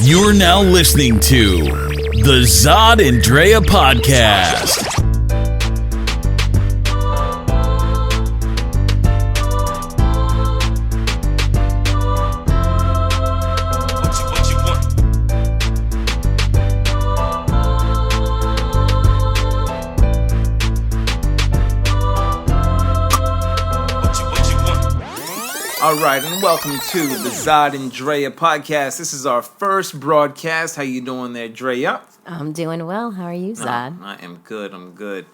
You're now listening to the Zod and Drea podcast. All right, and welcome to the Zod and Drea podcast. This is our first broadcast. How you doing there, Drea? I'm doing well. How are you, Zod? I am good. I'm good.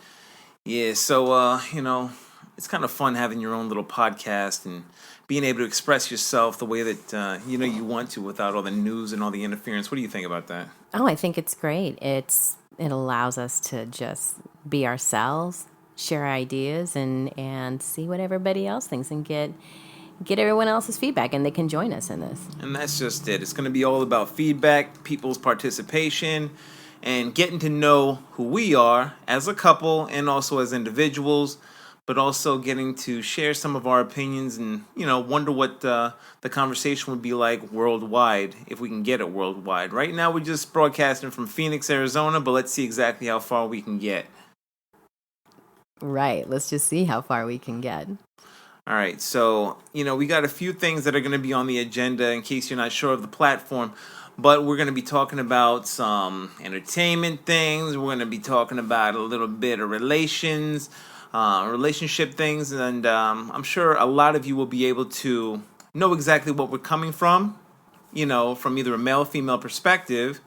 Yeah, so, it's kind of fun having your own little podcast and being able to express yourself the way that, you want to without all the news and all the interference. What do you think about that? Oh, I think it's great. It allows us to just be ourselves, share ideas, and see what everybody else thinks and get everyone else's feedback, and they can join us in this. And that's just it. It's going to be all about feedback, people's participation, and getting to know who we are as a couple and also as individuals, but also getting to share some of our opinions and, wonder what the conversation would be like worldwide, if we can get it worldwide. Right now, we're just broadcasting from Phoenix, Arizona, but let's see exactly how far we can get. Right. Let's just see how far we can get. All right, so, we got a few things that are going to be on the agenda in case you're not sure of the platform, but we're going to be talking about some entertainment things. We're going to be talking about a little bit of relationship things, and I'm sure a lot of you will be able to know exactly what we're coming from either a male or female perspective,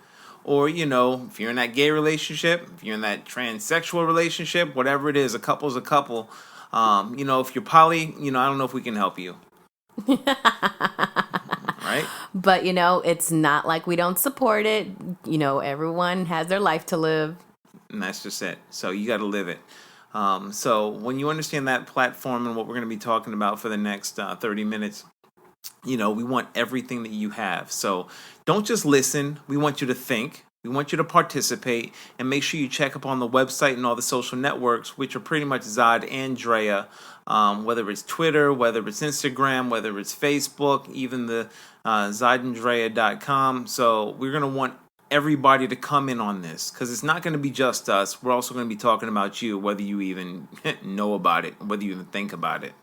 or, if you're in that gay relationship, if you're in that transsexual relationship, whatever it is, a couple's a couple. If you're poly, I don't know if we can help you. Right? But, it's not like we don't support it. Everyone has their life to live. And that's just it. So you got to live it. So when you understand that platform and what we're going to be talking about for the next 30 minutes, we want everything that you have. So don't just listen. We want you to think. We want you to participate, and make sure you check up on the website and all the social networks, which are pretty much Zod and Drea, whether it's Twitter, whether it's Instagram, whether it's Facebook, even the zodanddrea.com. So we're going to want everybody to come in on this, because it's not going to be just us. We're also going to be talking about you, whether you even know about it, whether you even think about it.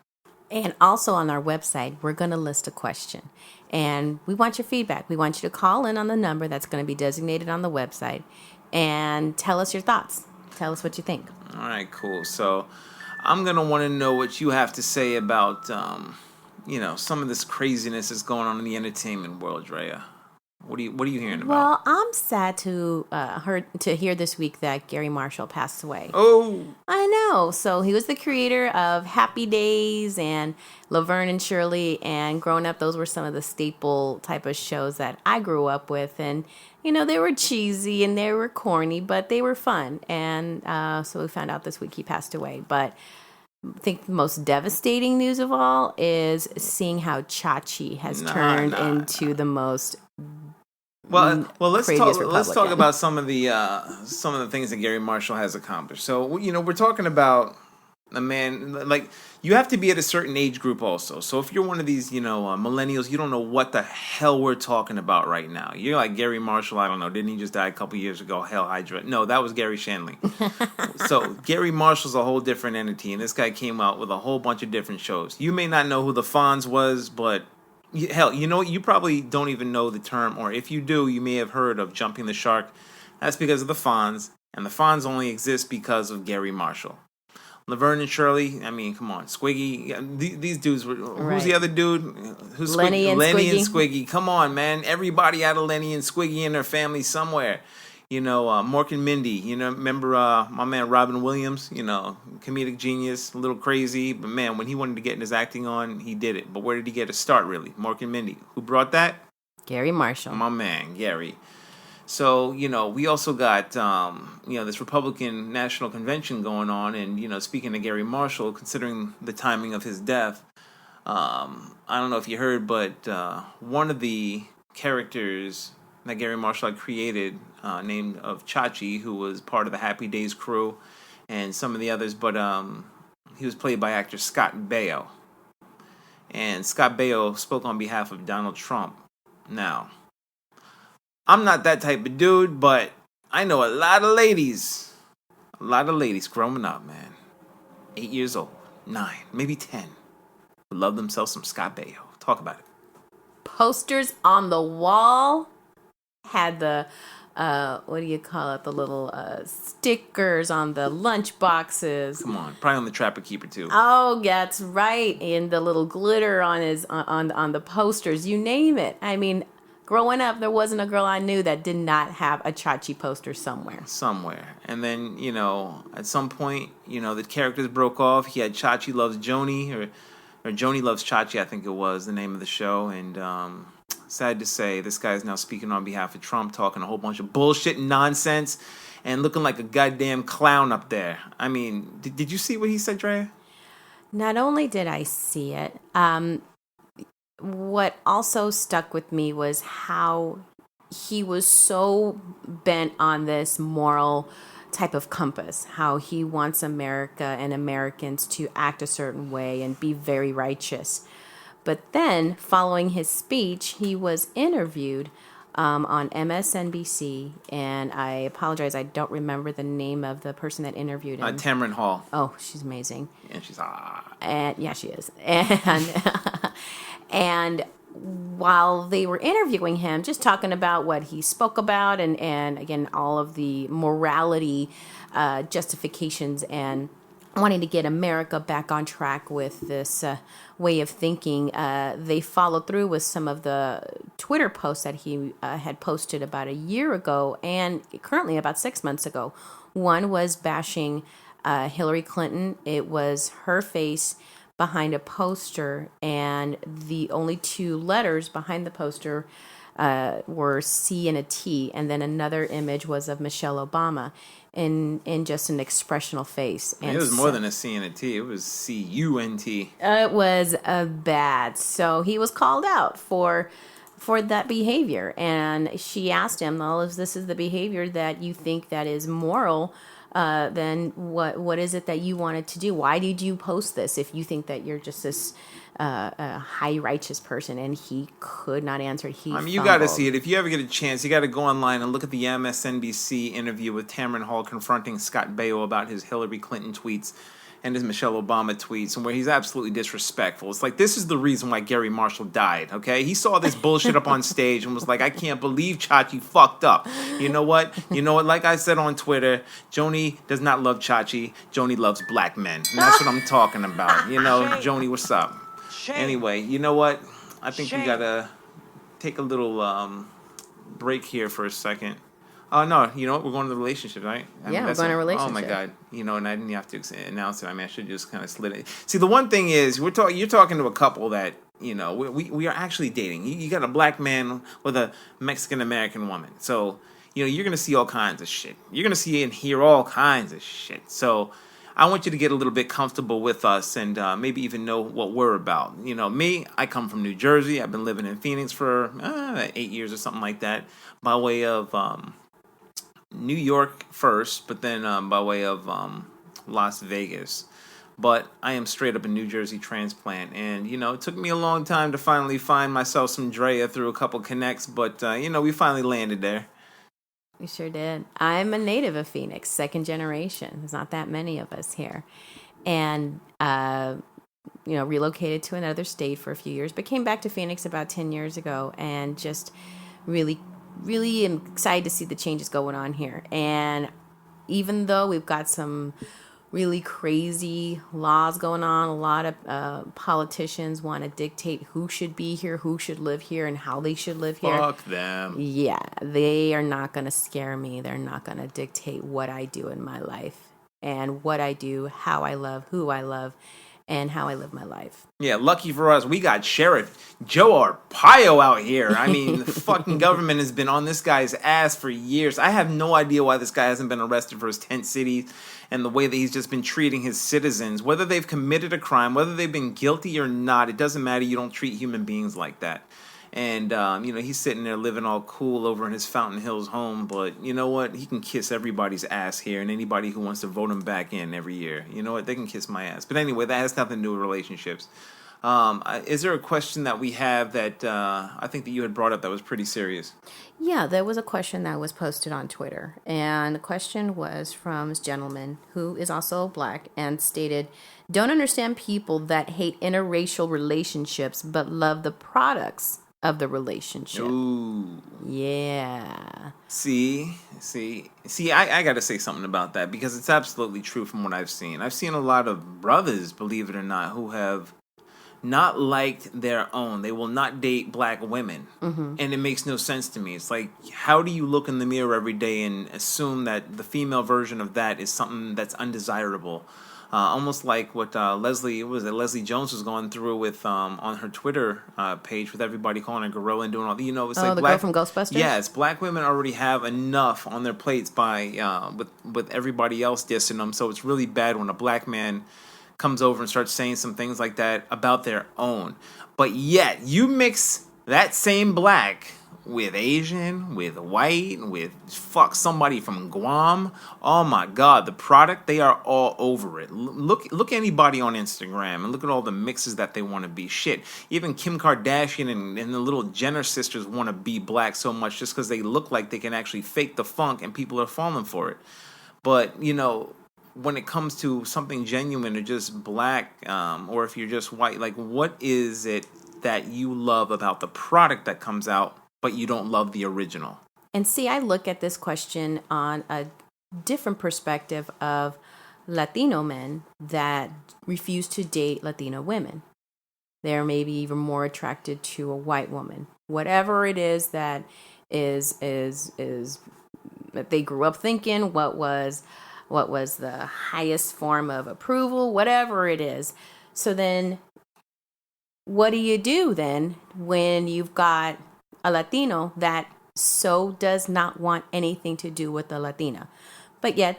And also on our website, we're going to list a question. And we want your feedback. We want you to call in on the number that's going to be designated on the website and tell us your thoughts. Tell us what you think. All right, cool. So I'm going to want to know what you have to say about, some of this craziness that's going on in the entertainment world, Drea. What are you hearing about? Well, I'm sad to hear this week that Garry Marshall passed away. Oh, I know. So he was the creator of Happy Days and Laverne and Shirley, and growing up, those were some of the staple type of shows that I grew up with. And, they were cheesy and they were corny, but they were fun. And so we found out this week he passed away. But I think the most devastating news of all is seeing how Chachi has turned into the most... Well, let's talk about some of the things that Garry Marshall has accomplished. So, we're talking about a man, like, you have to be at a certain age group also. So if you're one of these, millennials, you don't know what the hell we're talking about right now. You're like Garry Marshall, I don't know, didn't he just die a couple years ago? Hell Hydra. No, that was Gary Shandling. So Garry Marshall's a whole different entity, and this guy came out with a whole bunch of different shows. You may not know who the Fonz was, but... hell, you probably don't even know the term, or if you do, you may have heard of jumping the shark. That's because of the Fonz, and the Fonz only exist because of Garry Marshall. Laverne and Shirley, I mean, come on, Squiggy. These dudes were. Right. Who's the other dude? Who's Lenny and Lenny Squiggy. and Squiggy. Come on, man. Everybody had a Lenny and Squiggy in their family somewhere. Mork and Mindy. Remember my man Robin Williams? Comedic genius, a little crazy, but man, when he wanted to get his acting on, he did it. But where did he get his start, really? Mork and Mindy. Who brought that? Garry Marshall. My man, Gary. So, we also got, this Republican National Convention going on, and, speaking of Garry Marshall, considering the timing of his death, I don't know if you heard, but one of the characters that Garry Marshall had created, named of Chachi, who was part of the Happy Days crew, and some of the others, but he was played by actor Scott Baio. And Scott Baio spoke on behalf of Donald Trump. Now, I'm not that type of dude, but I know a lot of ladies growing up, man. 8 years old, 9, maybe 10, would love themselves some Scott Baio. Talk about it. Posters on the wall had the what do you call it? The little stickers on the lunch boxes. Come on, probably on the Trapper Keeper too. Oh, that's right. And the little glitter on his on the posters. You name it. I mean, growing up, there wasn't a girl I knew that did not have a Chachi poster somewhere. And then, at some point, the characters broke off. He had Chachi Loves Joni, or Joni Loves Chachi, I think it was the name of the show. And sad to say, this guy is now speaking on behalf of Trump, talking a whole bunch of bullshit and nonsense, and looking like a goddamn clown up there. I mean, did you see what he said, Drea? Not only did I see it, what also stuck with me was how he was so bent on this moral type of compass, how he wants America and Americans to act a certain way and be very righteous. But then, following his speech, he was interviewed on MSNBC, and I apologize, I don't remember the name of the person that interviewed him. Tamron Hall. Oh, she's amazing. And she's hot. And yeah, she is. And while they were interviewing him, just talking about what he spoke about, and again, all of the morality justifications and wanting to get America back on track with this way of thinking, they followed through with some of the Twitter posts that he had posted about a year ago and currently about 6 months ago. One was bashing Hillary Clinton. It was her face behind a poster, and the only 2 letters behind the poster were C and a T, and then another image was of Michelle Obama in just an expressional face. And it was more than a C and a T. It was C-U-N-T. It was bad. So he was called out for that behavior, and she asked him, well, if this is the behavior that you think that is moral, then what is it that you wanted to do? Why did you post this if you think that you're just this high righteous person? And he could not answer. You got to see it. If you ever get a chance, you got to go online and look at the MSNBC interview with Tamron Hall confronting Scott Baio about his Hillary Clinton tweets and his Michelle Obama tweets, and where he's absolutely disrespectful. It's like, this is the reason why Garry Marshall died, okay? He saw this bullshit up on stage and was like, I can't believe Chachi fucked up. You know what? Like I said on Twitter, Joni does not love Chachi. Joni loves black men. And that's what I'm talking about. Joni, what's up? Anyway, you know what? I think we got to take a little break here for a second. Oh, no, you know what? We're going to the relationship, right? We're going to relationship. Oh, my God. And I didn't have to announce it. I should just kind of slid it. See, the one thing is, you're talking to a couple that, we are actually dating. You got a black man with a Mexican-American woman. So, you're going to see all kinds of shit. You're going to see and hear all kinds of shit. So, I want you to get a little bit comfortable with us and maybe even know what we're about. Me, I come from New Jersey. I've been living in Phoenix for 8 years or something like that, by way of New York first, but then by way of Las Vegas. But I am straight up a New Jersey transplant, and it took me a long time to finally find myself some Drea through a couple connects, but we finally landed there. We sure did. I'm a native of Phoenix, 2nd generation. There's not that many of us here, and relocated to another state for a few years, but came back to Phoenix about 10 years ago, and just really am excited to see the changes going on here. And even though we've got some really crazy laws going on, a lot of politicians want to dictate who should be here, who should live here, and how they should live here. Fuck them. Yeah, they are not going to scare me. They're not going to dictate what I do in my life and what I do, how I love, who I love, and how I live my life. Yeah, lucky for us, we got Sheriff Joe Arpaio out here. The fucking government has been on this guy's ass for years. I have no idea why this guy hasn't been arrested for his tent cities and the way that he's just been treating his citizens. Whether they've committed a crime, whether they've been guilty or not, it doesn't matter. You don't treat human beings like that. And, he's sitting there living all cool over in his Fountain Hills home. But you know what? He can kiss everybody's ass here, and anybody who wants to vote him back in every year. You know what? They can kiss my ass. But anyway, that has nothing to do with relationships. Is there a question that we have that I think that you had brought up that was pretty serious? Yeah, there was a question that was posted on Twitter. And the question was from this gentleman who is also black and stated, "Don't understand people that hate interracial relationships but love the products of the relationship." Ooh. Yeah. See, I got to say something about that because it's absolutely true from what I've seen. I've seen a lot of brothers, believe it or not, who have not liked their own. They will not date black women. Mm-hmm. And it makes no sense to me. It's like, how do you look in the mirror every day and assume that the female version of that is something that's undesirable? Almost like what Leslie Jones was going through with on her Twitter page with everybody calling her gorilla and doing all. It's like the black, girl from Ghostbusters. Yes, black women already have enough on their plates by with everybody else dissing them. So it's really bad when a black man comes over and starts saying some things like that about their own. But yet you mix that same black with Asian, with white, with somebody from Guam. Oh my God, the product, they are all over it. Look anybody on Instagram and look at all the mixes that they want to be. Shit, even Kim Kardashian and the little Jenner sisters want to be black so much just because they look like they can actually fake the funk and people are falling for it. But, when it comes to something genuine or just black, or if you're just white, like what is it that you love about the product that comes out, but you don't love the original? And see, I look at this question on a different perspective of Latino men that refuse to date Latino women. They're maybe even more attracted to a white woman. Whatever it is that is that they grew up thinking, what was the highest form of approval, whatever it is. So then what do you do then when you've got a Latino that so does not want anything to do with the Latina, but yet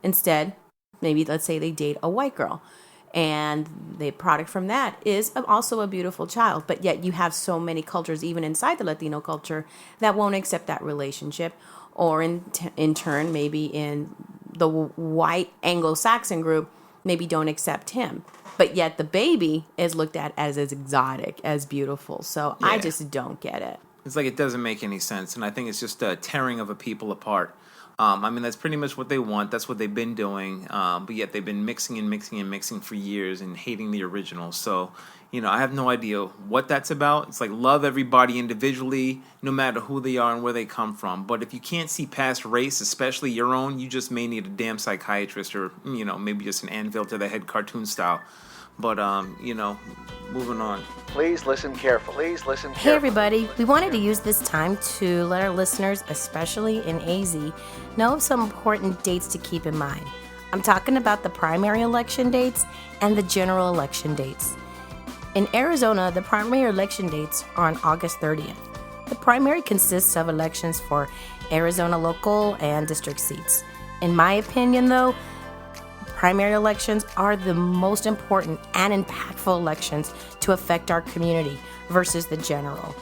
instead, maybe let's say they date a white girl and the product from that is also a beautiful child, but yet you have so many cultures, even inside the Latino culture, that won't accept that relationship, or in turn, maybe in the white Anglo-Saxon group, maybe don't accept him. But yet the baby is looked at as exotic, as beautiful. So yeah. I just don't get it. It's like it doesn't make any sense. And I think it's just a tearing of a people apart. That's pretty much what they want. That's what they've been doing. But yet they've been mixing for years and hating the original. So, I have no idea what that's about. It's like love everybody individually, no matter who they are and where they come from. But if you can't see past race, especially your own, you just may need a damn psychiatrist or, maybe just an anvil to the head cartoon style. But, moving on. Please listen carefully. Hey, everybody. We wanted to use this time to let our listeners, especially in AZ, know of some important dates to keep in mind. I'm talking about the primary election dates and the general election dates. In Arizona, the primary election dates are on August 30th. The primary consists of elections for Arizona local and district seats. In my opinion, though, primary elections are the most important and impactful elections to affect our community versus the general.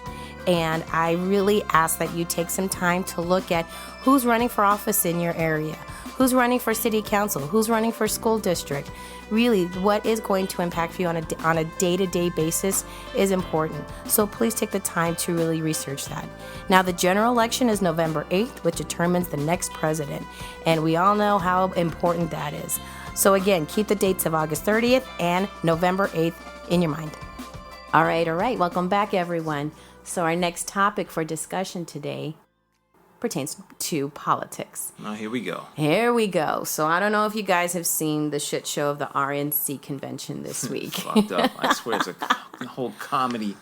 And I really ask that you take some time to look at who's running for office in your area, who's running for city council, who's running for school district. Really, what is going to impact you on a day-to-day basis is important. So please take the time to really research that. Now, the general election is November 8th, which determines the next president. And we all know how important that is. So again, keep the dates of August 30th and November 8th in your mind. All right. Welcome back, everyone. So our next topic for discussion today pertains to politics. Oh, here we go. So I don't know if you guys have seen the shit show of the RNC convention this week. Fucked up. I swear it's a whole comedy.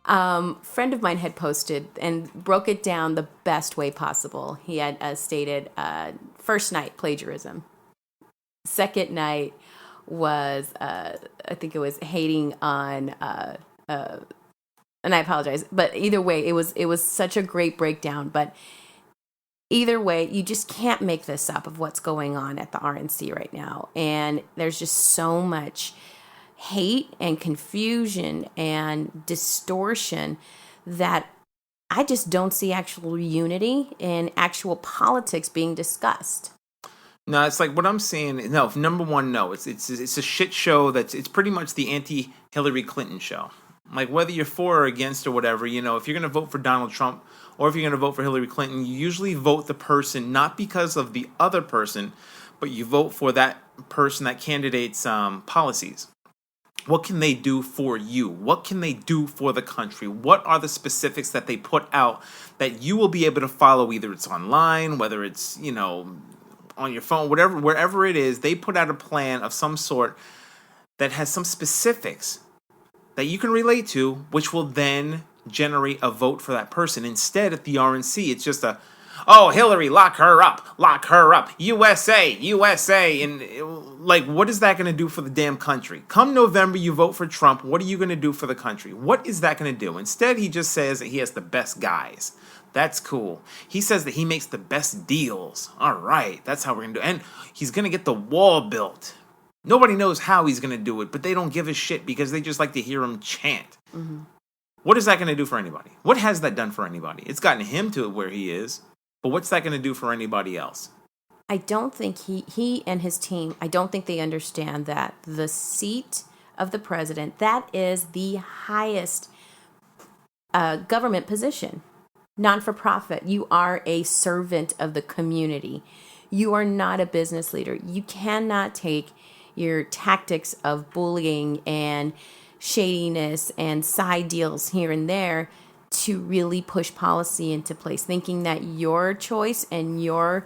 Friend of mine had posted and broke it down the best way possible. He had stated first night plagiarism. Second night was, I think it was hating on, and I apologize, but either way, it was such a great breakdown. But either way, you just can't make this up of what's going on at the RNC right now. And there's just so much hate and confusion and distortion that I just don't see actual unity and actual politics being discussed. No, it's like what I'm saying. No, number one, no. It's a shit show. It's pretty much the anti-Hillary Clinton show. Like whether you're for or against or whatever, if you're going to vote for Donald Trump or if you're going to vote for Hillary Clinton, you usually vote the person not because of the other person, but you vote for that person, that candidate's policies. What can they do for you? What can they do for the country? What are the specifics that they put out that you will be able to follow? Either it's online, whether it's on your phone, wherever it is, they put out a plan of some sort that has some specifics that you can relate to, which will then generate a vote for that person. Instead, at the RNC, it's just Hillary, lock her up, USA, and like, what is that going to do for the damn country? Come November, you vote for Trump, what are you going to do for the country? What is that going to do? Instead, he just says that he has the best guys. That's cool. He says that he makes the best deals. All right, that's how we're going to do it. And he's going to get the wall built. Nobody knows how he's going to do it, but they don't give a shit because they just like to hear him chant. Mm-hmm. What is that going to do for anybody? What has that done for anybody? It's gotten him to where he is, but what's that going to do for anybody else? I don't think he and his team, I don't think they understand that the seat of the president, that is the highest government position. Non-for-profit. You are a servant of the community. You are not a business leader. You cannot take your tactics of bullying and shadiness and side deals here and there to really push policy into place, thinking that your choice and your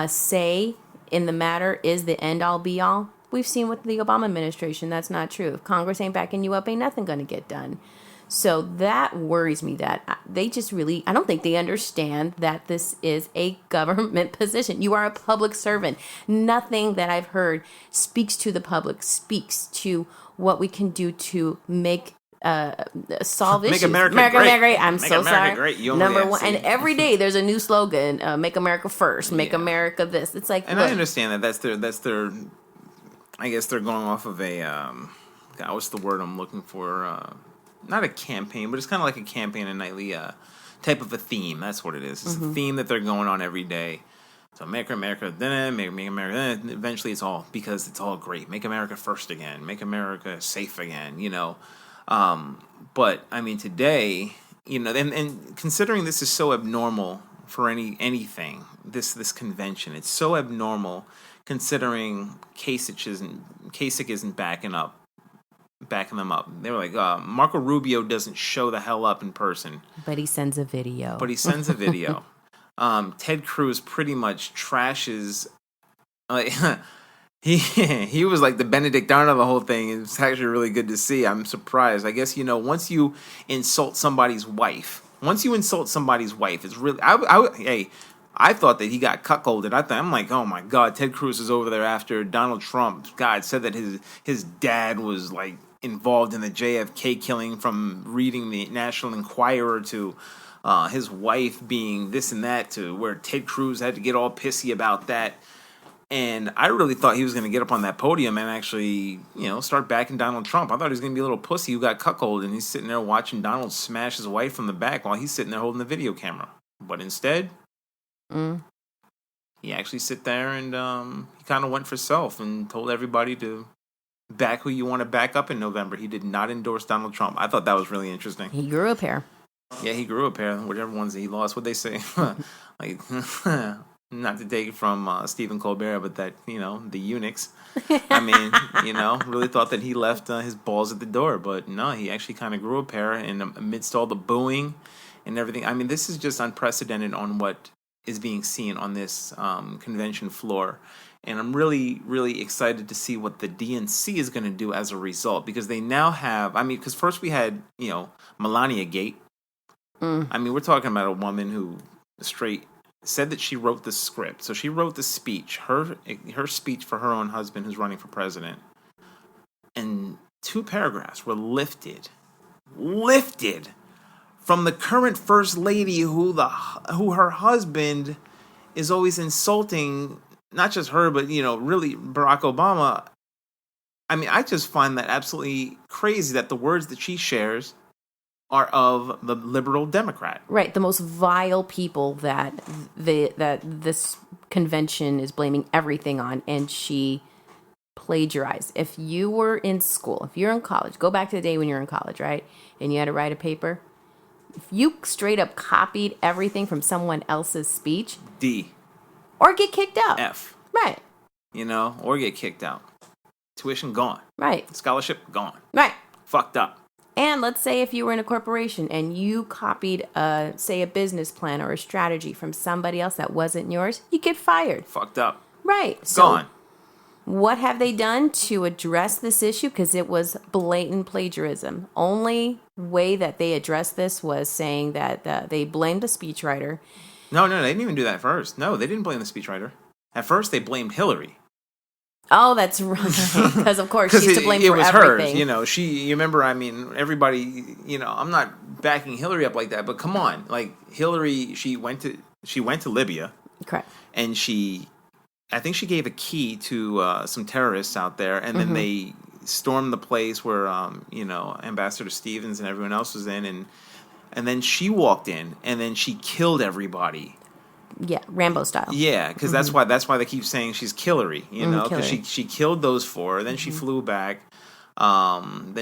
say in the matter is the end-all be-all. We've seen with the Obama administration that's not true. If Congress ain't backing you up, ain't nothing going to get done. So that worries me that they just really, I don't think they understand that this is a government position. You are a public servant. Nothing that I've heard speaks to the public, speaks to what we can do to solve issues. Make America great. I'm make so America sorry. Great. Number one, and every day there's a new slogan: "Make America first, make America this." It's like, and look, I understand that that's their. I guess they're going off of a. God, what's the word I'm looking for? Not a campaign, but it's kind of like a campaign, a nightly type of a theme. That's what it is. It's a theme that they're going on every day. So make America, then make America, then eventually it's all because it's all great. Make America first again. Make America safe again. But I mean today, and considering this is so abnormal for anything, this convention, it's so abnormal considering Kasich isn't backing them up. They were like, Marco Rubio doesn't show the hell up in person. But he sends a video. Ted Cruz pretty much trashes. He was like the Benedict Arnold of the whole thing. It's actually really good to see. I'm surprised. I guess, once you insult somebody's wife, it's really... I thought that he got cuckolded. I'm like, oh my God, Ted Cruz is over there after Donald Trump. God said that his dad was like involved in the JFK killing, from reading the National Enquirer to his wife being this and that, to where Ted Cruz had to get all pissy about that. And I really thought he was going to get up on that podium and actually, start backing Donald Trump. I thought he was going to be a little pussy who got cuckolded, and he's sitting there watching Donald smash his wife from the back while he's sitting there holding the video camera. But instead, he actually sit there and he kind of went for self and told everybody to back who you want to back up in November. He did not endorse Donald Trump. I thought that was really interesting. He grew a pair. Yeah, he grew a pair. Whatever ones that he lost, what'd they say? Like, not to take it from Stephen Colbert, but that, the eunuchs. I mean, really thought that he left his balls at the door. But no, he actually kind of grew a pair, and amidst all the booing and everything. I mean, this is just unprecedented on what is being seen on this convention floor. And I'm really, really excited to see what the DNC is going to do as a result, because they now have, because first we had, Melania Gate. I mean, we're talking about a woman who straight said that she wrote the script. So she wrote the speech, her speech for her own husband who's running for president. And 2 paragraphs were lifted from the current first lady who her husband is always insulting, not just her, but, really Barack Obama. I mean, I just find that absolutely crazy that the words that she shares are of the liberal Democrat. Right, the most vile people that this convention is blaming everything on, and she plagiarized. If you were in school, if you're in college, go back to the day when you're in college, right? And you had to write a paper. If you straight up copied everything from someone else's speech, D. Or get kicked out. F. Right. Or get kicked out. Tuition gone. Right. Scholarship gone. Right. Fucked up. And let's say if you were in a corporation and you copied, say, a business plan or a strategy from somebody else that wasn't yours, you get fired. Fucked up. Right. Gone. What have they done to address this issue? Because it was blatant plagiarism. Only way that they addressed this was saying that they blamed the speechwriter. No, they didn't even do that first. No, they didn't blame the speechwriter. At first, they blamed Hillary. Oh, that's right. Because, of course, she's to blame for everything. It was hers. You remember, everybody, I'm not backing Hillary up like that, but come on. Like, Hillary, she went to Libya. Correct. And I think she gave a key to some terrorists out there, and then they stormed the place where, Ambassador Stevens and everyone else was in, and then she walked in, and then she killed everybody. Yeah, Rambo style. Yeah, because that's why they keep saying she's Hillary, because she killed those four, then she flew back. Then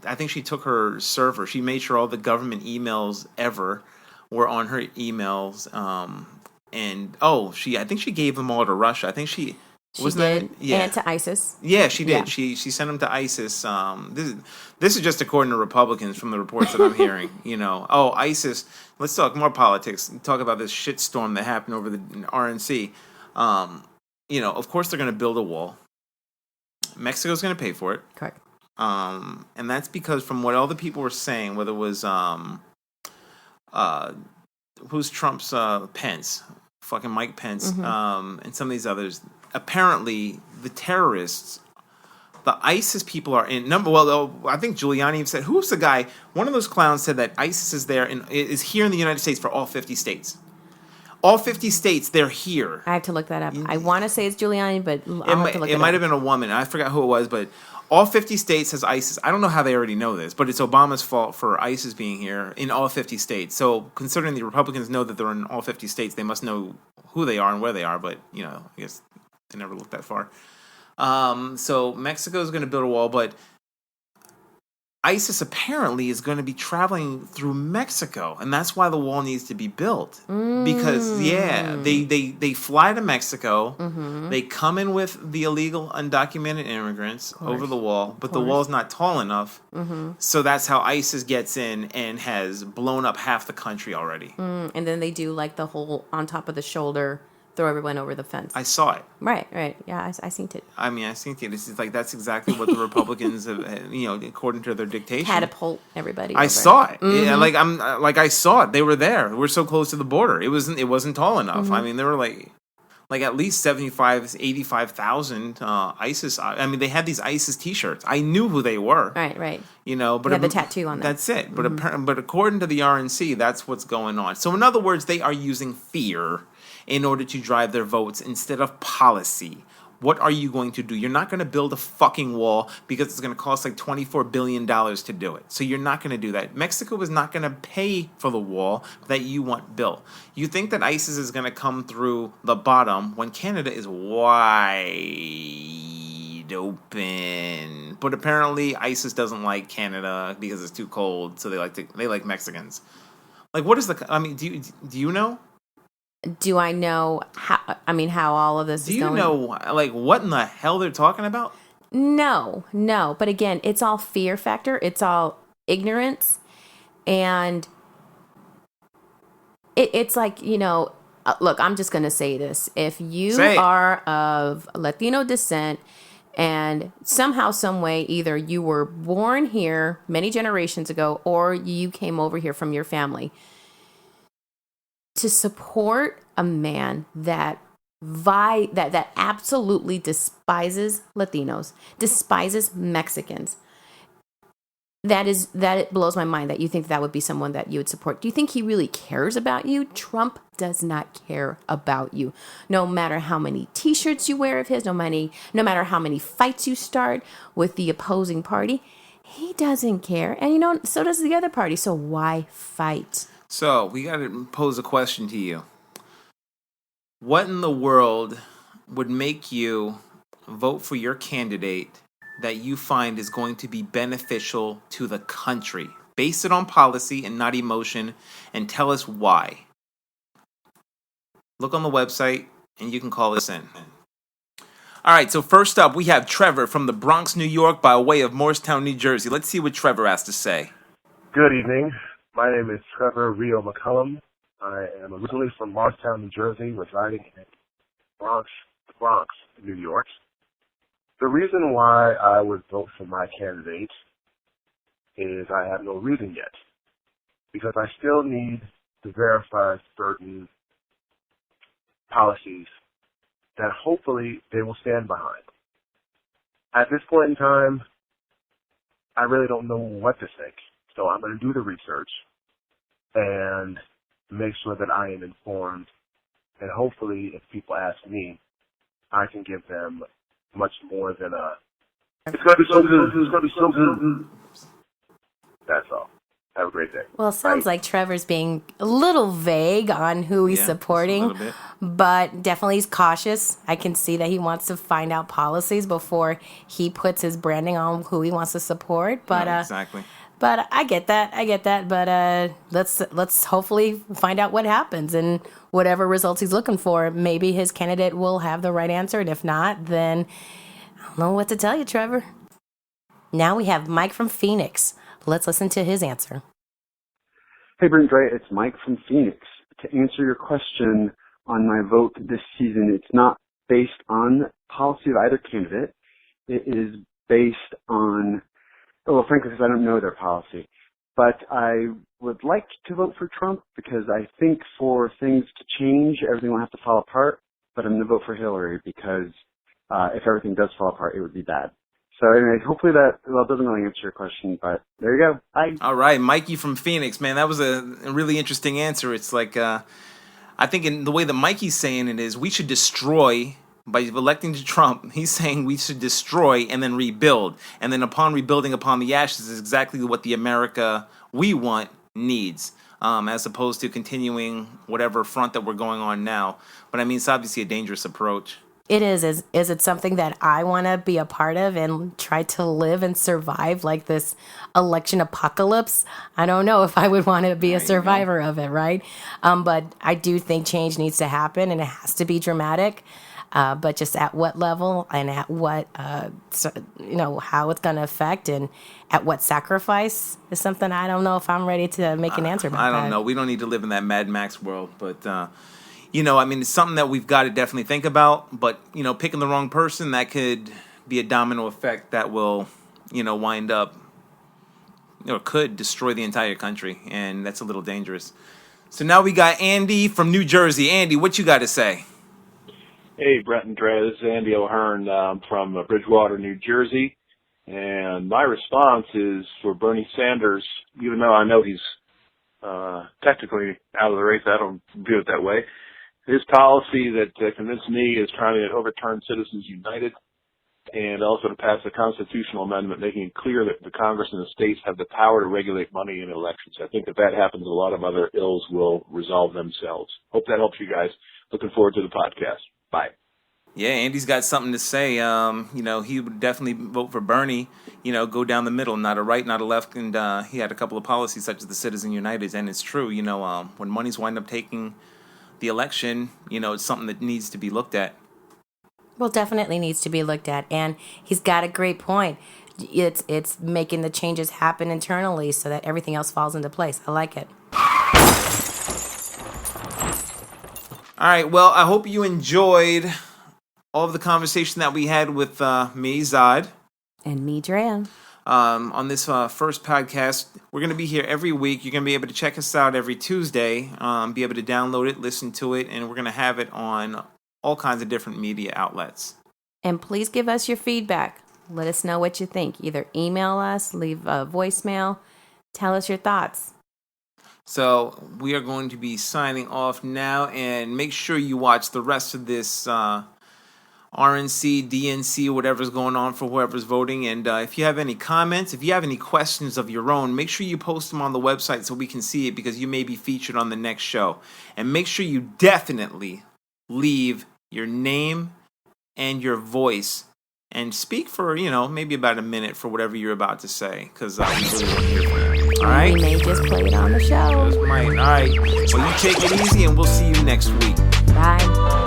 I think she took her server. She made sure all the government emails ever were on her emails. I think she gave them all to Russia. I think she did, and to ISIS. Yeah, she did. Yeah. She sent them to ISIS. This is just according to Republicans from the reports that I'm hearing. ISIS. Let's talk more politics. Talk about this shitstorm that happened over the RNC. Of course they're going to build a wall. Mexico's going to pay for it. Correct. And that's because from what all the people were saying, whether it was who's Trump's Pence, fucking Mike Pence, and some of these others. Apparently, the terrorists, the ISIS people are in number. Well, I think Giuliani said, who's the guy? One of those clowns said that ISIS is here in the United States for all 50 states. All 50 states, they're here. I have to look that up. I want to say it's Giuliani, but I'll have to look it up. It might have been a woman. I forgot who it was, but all 50 states has ISIS. I don't know how they already know this, but it's Obama's fault for ISIS being here in all 50 states. So considering the Republicans know that they're in all 50 states, they must know who they are and where they are, but, I guess they never looked that far. So Mexico is going to build a wall, but ISIS apparently is going to be traveling through Mexico, and that's why the wall needs to be built. Because they fly to Mexico, they come in with the illegal undocumented immigrants over the wall, but the wall's not tall enough. So that's how ISIS gets in and has blown up half the country already. And then they do like the whole on top of the shoulder, throw everyone over the fence. I saw it. Right. Yeah, I seen it. I seen it. It's like that's exactly what the Republicans have, according to their dictation. Catapult everybody. I saw it. Yeah, I saw it. They were there. We're so close to the border. It wasn't tall enough. There were like at least 85,000 ISIS. They had these ISIS T-shirts. I knew who they were. Right. But they had the tattoo on them. That's it. But according to the RNC, that's what's going on. So in other words, they are using fear in order to drive their votes instead of policy. What are you going to do? You're not going to build a fucking wall because it's going to cost like $24 billion to do it. So you're not going to do that. Mexico is not going to pay for the wall that you want built. You think that ISIS is going to come through the bottom when Canada is wide open. But apparently ISIS doesn't like Canada because it's too cold, so they like Mexicans. Like, what is do you know? Do I know how all of this is going? Do you know, what in the hell they're talking about? No. But again, it's all fear factor. It's all ignorance. And it's like, look, I'm just going to say this. If you are of Latino descent and somehow, some way, either you were born here many generations ago or you came over here from your family, to support a man that absolutely despises Latinos, despises Mexicans, it blows my mind that you think that would be someone that you would support. Do you think he really cares about you? Trump does not care about you. No matter how many T-shirts you wear of his, no matter how many fights you start with the opposing party, he doesn't care. And so does the other party. So why fight? So, we got to pose a question to you. What in the world would make you vote for your candidate that you find is going to be beneficial to the country? Base it on policy and not emotion, and tell us why. Look on the website, and you can call us in. All right, so first up, we have Trevor from the Bronx, New York, by way of Morristown, New Jersey. Let's see what Trevor has to say. Good evening. My name is Trevor Rio McCullum. I am originally from Morristown, New Jersey, residing in the Bronx, New York. The reason why I would vote for my candidate is I have no reason yet, because I still need to verify certain policies that hopefully they will stand behind. At this point in time, I really don't know what to think, so I'm going to do the research and make sure that I am informed, and hopefully if people ask me, I can give them much more than it's going to be so good, it's going to be so good. That's all. Have a great day. Well, it sounds like Trevor's being a little vague on who he's supporting, but definitely he's cautious. I can see that he wants to find out policies before he puts his branding on who he wants to support. But exactly. But I get that. But let's hopefully find out what happens and whatever results he's looking for. Maybe his candidate will have the right answer, and if not, then I don't know what to tell you, Trevor. Now we have Mike from Phoenix. Let's listen to his answer. Hey, Brent Dre, it's Mike from Phoenix. To answer your question on my vote this season, it's not based on policy of either candidate. It is based on, well, frankly, because I don't know their policy. But I would like to vote for Trump because I think for things to change, everything will have to fall apart. But I'm going to vote for Hillary because if everything does fall apart, it would be bad. So anyway, hopefully that doesn't really answer your question, but there you go. Bye. All right, Mikey from Phoenix, man, that was a really interesting answer. It's like, I think in the way that Mikey's saying it is, we should destroy, by electing Trump, he's saying we should destroy and then rebuild. And then upon rebuilding upon the ashes is exactly what the America we want needs, as opposed to continuing whatever front that we're going on now. But I mean, it's obviously a dangerous approach. It is. Is it something that I want to be a part of and try to live and survive like this election apocalypse? I don't know if I would want to be a survivor of it, right? But I do think change needs to happen and it has to be dramatic. But just at what level and at what, how it's going to affect and at what sacrifice is something I don't know if I'm ready to make an answer about that. I don't know. We don't need to live in that Mad Max world, but... it's something that we've got to definitely think about, but, picking the wrong person, that could be a domino effect that will, wind up, could destroy the entire country, and that's a little dangerous. So now we got Andy from New Jersey. Andy, what you got to say? Hey, Brent and Dre, this is Andy O'Hearn from Bridgewater, New Jersey, and my response is for Bernie Sanders, even though I know he's technically out of the race, I don't view it that way. His policy that convinced me is trying to overturn Citizens United and also to pass a constitutional amendment making it clear that the Congress and the states have the power to regulate money in elections. I think if that happens, a lot of other ills will resolve themselves. Hope that helps you guys. Looking forward to the podcast. Bye. Yeah, Andy's got something to say. He would definitely vote for Bernie, go down the middle, not a right, not a left. And he had a couple of policies such as the Citizens United. And it's true, when money's wind up taking the election, it's something that needs to be looked at. Well, definitely needs to be looked at. And he's got a great point. It's making the changes happen internally so that everything else falls into place. I like it. All right. Well, I hope you enjoyed all of the conversation that we had with me, Zod. And me, Drea. On this first podcast. We're going to be here every week. You're going to be able to check us out every Tuesday, be able to download it, listen to it, and we're going to have it on all kinds of different media outlets. And please give us your feedback. Let us know what you think. Either email us, leave a voicemail, tell us your thoughts. So we are going to be signing off now, and make sure you watch the rest of this RNC, DNC, whatever's going on for whoever's voting. And if you have any comments, if you have any questions of your own, make sure you post them on the website so we can see it, because you may be featured on the next show. And make sure you definitely leave your name and your voice and speak for, maybe about a minute for whatever you're about to say, because we really want to hear from you. All right? We may just play it on the show. Just might. All right. Well, you take it easy, and we'll see you next week. Bye.